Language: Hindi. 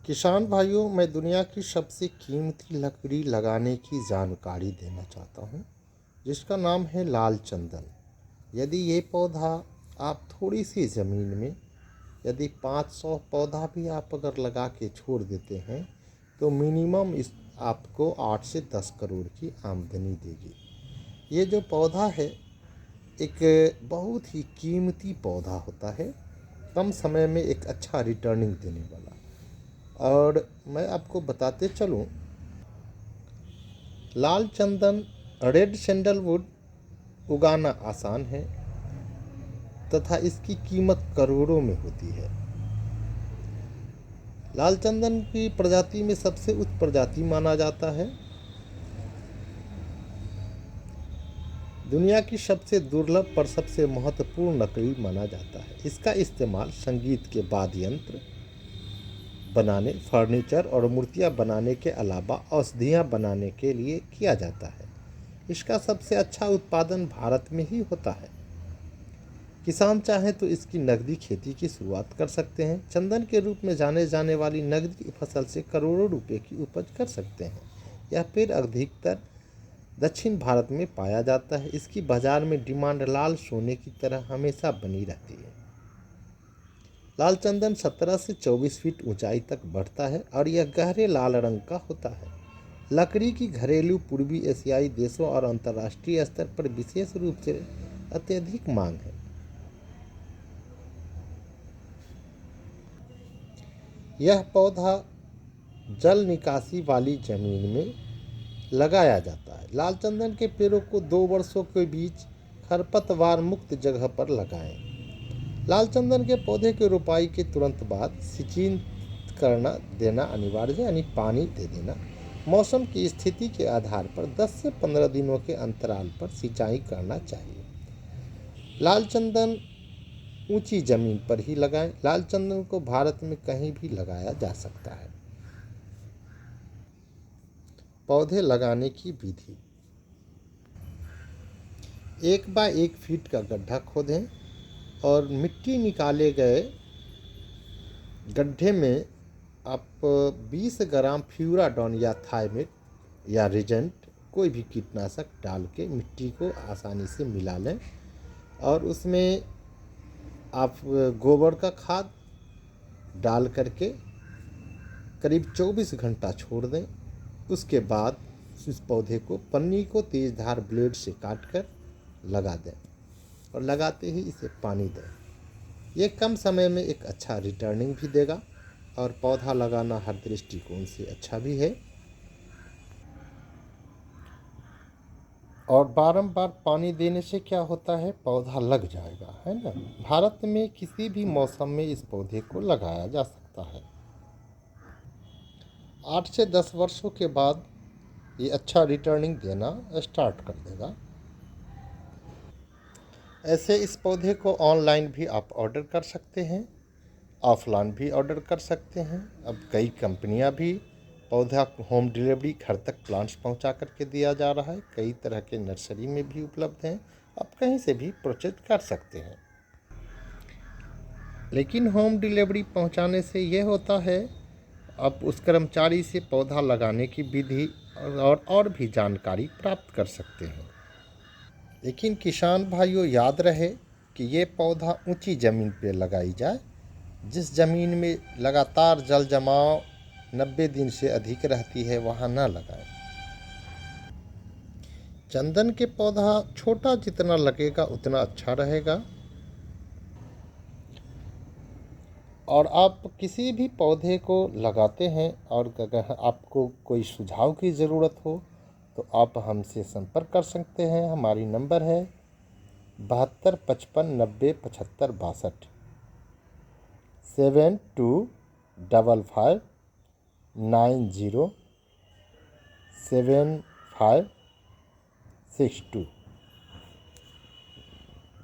किसान भाइयों, मैं दुनिया की सबसे कीमती लकड़ी लगाने की जानकारी देना चाहता हूँ, जिसका नाम है लाल चंदन। यदि ये पौधा आप थोड़ी सी ज़मीन में यदि 500 पौधा भी आप अगर लगा के छोड़ देते हैं तो मिनिमम इस आपको 8 से 10 करोड़ की आमदनी देगी। ये जो पौधा है एक बहुत ही कीमती पौधा होता है, कम समय में एक अच्छा रिटर्निंग देने वाला। और मैं आपको बताते चलूं, लाल चंदन रेड सैंडलवुड उगाना आसान है तथा इसकी कीमत करोड़ों में होती है। लाल चंदन की प्रजाति में सबसे उच्च प्रजाति माना जाता है। दुनिया की सबसे दुर्लभ पर सबसे महत्वपूर्ण लकड़ी माना जाता है। इसका इस्तेमाल संगीत के वाद्य यंत्र बनाने, फर्नीचर और मूर्तियां बनाने के अलावा औषधियां बनाने के लिए किया जाता है। इसका सबसे अच्छा उत्पादन भारत में ही होता है। किसान चाहें तो इसकी नकदी खेती की शुरुआत कर सकते हैं। चंदन के रूप में जाने जाने वाली नकदी फसल से करोड़ों रुपए की उपज कर सकते हैं। यह पेड़ अधिकतर दक्षिण भारत में पाया जाता है। इसकी बाजार में डिमांड लाल सोने की तरह हमेशा बनी रहती है। लाल चंदन 17 से 24 फीट ऊंचाई तक बढ़ता है और यह गहरे लाल रंग का होता है। लकड़ी की घरेलू, पूर्वी एशियाई देशों और अंतर्राष्ट्रीय स्तर पर विशेष रूप से अत्यधिक मांग है। यह पौधा जल निकासी वाली जमीन में लगाया जाता है। लाल चंदन के पेड़ों को 2 वर्षों के बीच खरपतवार मुक्त जगह पर लगाएं। लाल चंदन के पौधे के रोपाई के तुरंत बाद सिंचाई करना देना अनिवार्य है, यानी पानी दे देना। मौसम की स्थिति के आधार पर 10 से 15 दिनों के अंतराल पर सिंचाई करना चाहिए। लाल चंदन ऊंची जमीन पर ही लगाएं। लाल चंदन को भारत में कहीं भी लगाया जा सकता है। पौधे लगाने की विधि: 1 बाय 1 फीट का गड्ढा खोदें और मिट्टी निकाले गए गड्ढे में आप 20 ग्राम फ्यूराडॉन या थायमेट या रिजेंट कोई भी कीटनाशक डाल के मिट्टी को आसानी से मिला लें और उसमें आप गोबर का खाद डाल करके करीब 24 घंटा छोड़ दें। उसके बाद इस पौधे को पन्नी को तेज़धार ब्लेड से काट कर लगा दें और लगाते ही इसे पानी दें। ये कम समय में एक अच्छा रिटर्निंग भी देगा और पौधा लगाना हर दृष्टिकोण से अच्छा भी है। और बारंबार पानी देने से क्या होता है, पौधा लग जाएगा, है ना। भारत में किसी भी मौसम में इस पौधे को लगाया जा सकता है। 8 से 10 वर्षों के बाद ये अच्छा रिटर्निंग देना स्टार्ट कर देगा। ऐसे इस पौधे को ऑनलाइन भी आप ऑर्डर कर सकते हैं, ऑफलाइन भी ऑर्डर कर सकते हैं। अब कई कंपनियां भी पौधा होम डिलीवरी घर तक प्लांट्स पहुंचा करके दिया जा रहा है। कई तरह के नर्सरी में भी उपलब्ध हैं, आप कहीं से भी परचेज कर सकते हैं। लेकिन होम डिलीवरी पहुंचाने से ये होता है, आप उस कर्मचारी से पौधा लगाने की विधि और भी जानकारी प्राप्त कर सकते हैं। लेकिन किसान भाइयों, याद रहे कि ये पौधा ऊंची ज़मीन पर लगाई जाए। जिस ज़मीन में लगातार जल जमाव 90 दिन से अधिक रहती है वहाँ न लगाएं। चंदन के पौधा छोटा जितना लगेगा उतना अच्छा रहेगा। और आप किसी भी पौधे को लगाते हैं और अगर आपको कोई सुझाव की ज़रूरत हो तो आप हमसे संपर्क कर सकते हैं। हमारी नंबर है 72 55 90 75 62 7255 90 7562।